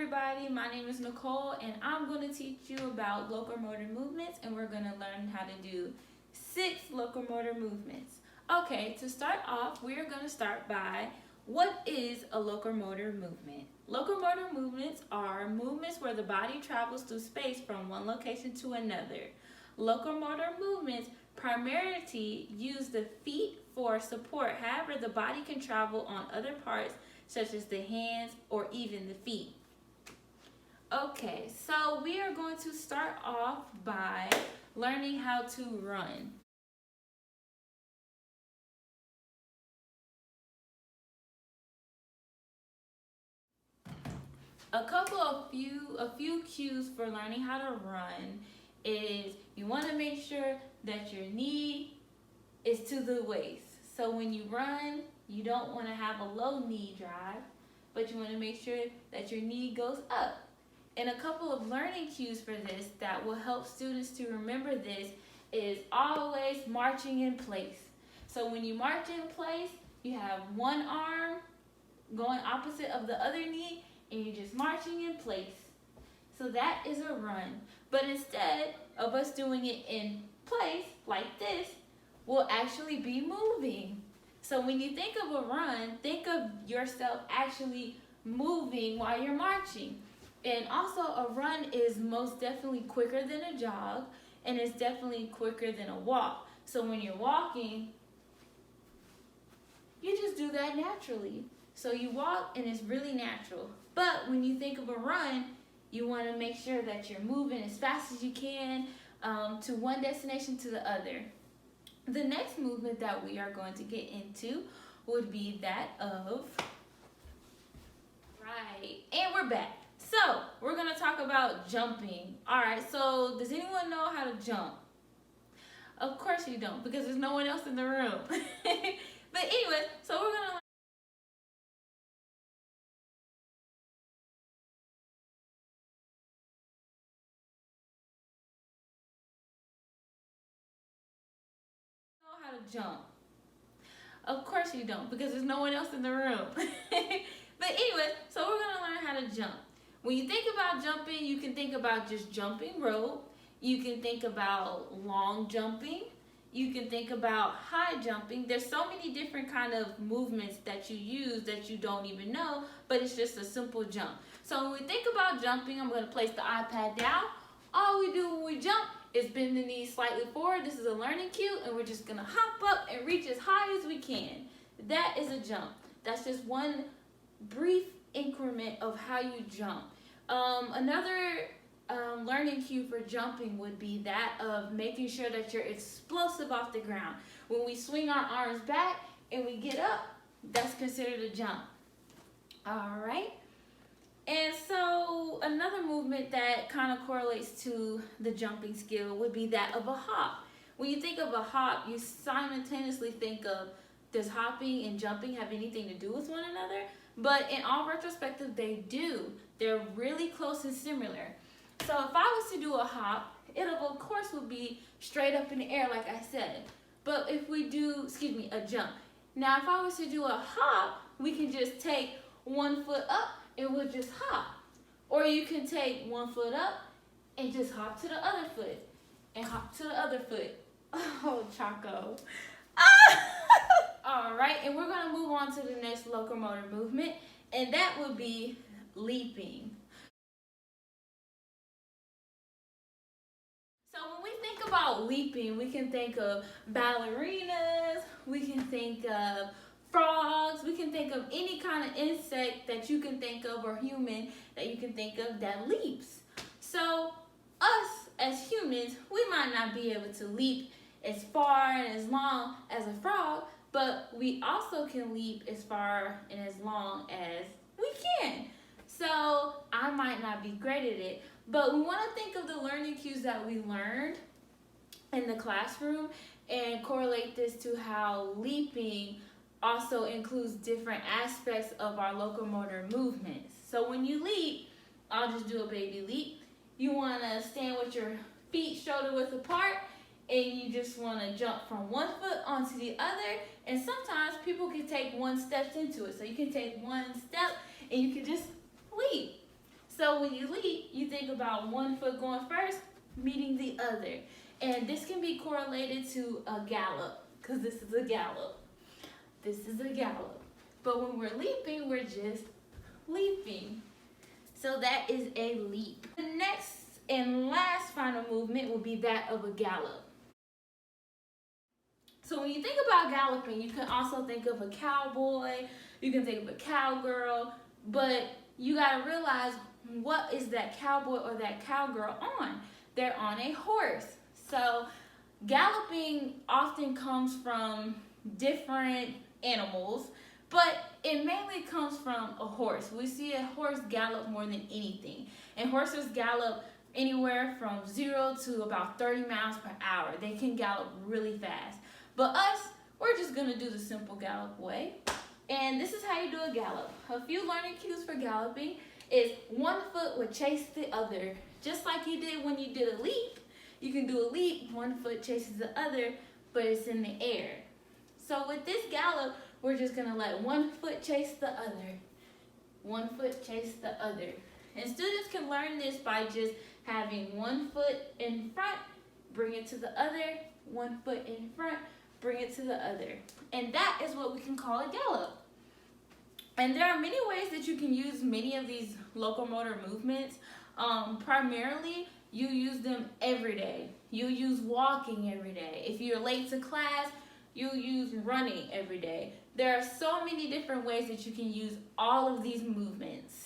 everybody, my name is Nicole and I'm going to teach you about locomotor movements, and we're going to learn how to do 6 locomotor movements. Okay, to start off, we're going to start by what is a locomotor movement? Locomotor movements are movements where the body travels through space from one location to another. Locomotor movements primarily use the feet for support. However, the body can travel on other parts such as the hands or even the feet. Okay, so we are going to start off by learning how to run. A few cues for learning how to run is you want to make sure that your knee is to the waist. So when you run, you don't want to have a low knee drive, but you want to make sure that your knee goes up. And a couple of learning cues for this that will help students to remember this is always marching in place. So when you march in place, you have one arm going opposite of the other knee, and you're just marching in place. So that is a run. But instead of us doing it in place like this, we'll actually be moving. So when you think of a run, think of yourself actually moving while you're marching. And also a run is most definitely quicker than a jog, and it's definitely quicker than a walk. So when you're walking, you just do that naturally. So you walk and it's really natural. But when you think of a run, you want to make sure that you're moving as fast as you can to one destination to the other. The next movement that we are going to get into would be that of, right, and we're back. So we're going to talk about jumping. All right, so does anyone know how to jump? Of course you don't, because there's no one else in the room. But anyway, so we're going to how to jump. Of course you don't, because there's no one else in the room. But anyway, so we're going to learn how to jump. When you think about jumping, you can think about just jumping rope. You can think about long jumping. You can think about high jumping. There's so many different kind of movements that you use that you don't even know, but it's just a simple jump. So when we think about jumping, I'm going to place the iPad down. All we do when we jump is bend the knees slightly forward. This is a learning cue, and we're just going to hop up and reach as high as we can. That is a jump. That's just one brief increment of how you jump. Another learning cue for jumping would be that of making sure that you're explosive off the ground. When we swing our arms back and we get up, that's considered a jump. All right. And so another movement that kind of correlates to the jumping skill would be that of a hop. When you think of a hop, you simultaneously think of, does hopping and jumping have anything to do with one another? But in all retrospective, they do. They're really close and similar. So if I was to do a hop, it of course would be straight up in the air like I said. But if we do, a jump. Now if I was to do a hop, we can just take one foot up and we'll just hop. Or you can take one foot up and just hop to the other foot. And hop to the other foot. Oh, Choco. All right, and we're going to move on to the next locomotor movement, and that would be leaping. So when we think about leaping, we can think of ballerinas, we can think of frogs, we can think of any kind of insect that you can think of, or human that you can think of that leaps. So us as humans, we might not be able to leap as far and as long as a frog, but we also can leap as far and as long as we can. So I might not be great at it, but we want to think of the learning cues that we learned in the classroom and correlate this to how leaping also includes different aspects of our locomotor movements. So when you leap, I'll just do a baby leap. You want to stand with your feet shoulder width apart, and you just want to jump from one foot onto the other. And sometimes people can take one step into it. So you can take one step and you can just leap. So So when you leap, you think about one foot going first, meeting the other. And this can be correlated to a gallop, because this is a gallop. This is a gallop. But when we're leaping, we're just leaping. So that is a leap. The next and last final movement will be that of a gallop. So when you think about galloping, you can also think of a cowboy, you can think of a cowgirl, but you gotta realize, what is that cowboy or that cowgirl on? They're on a horse. So galloping often comes from different animals, but it mainly comes from a horse. We see a horse gallop more than anything. And horses gallop anywhere from 0 to about 30 miles per hour. They can gallop really fast. But us, we're just gonna do the simple gallop way. And this is how you do a gallop. A few learning cues for galloping is one foot would chase the other. Just like you did when you did a leap, you can do a leap, one foot chases the other, but it's in the air. So with this gallop, we're just gonna let one foot chase the other. One foot chase the other. And students can learn this by just having one foot in front, bring it to the other, one foot in front, bring it to the other. And that is what we can call a gallop. And there are many ways that you can use many of these locomotor movements. Primarily, you use them every day. You use walking every day. If you're late to class, you use running every day. There are so many different ways that you can use all of these movements.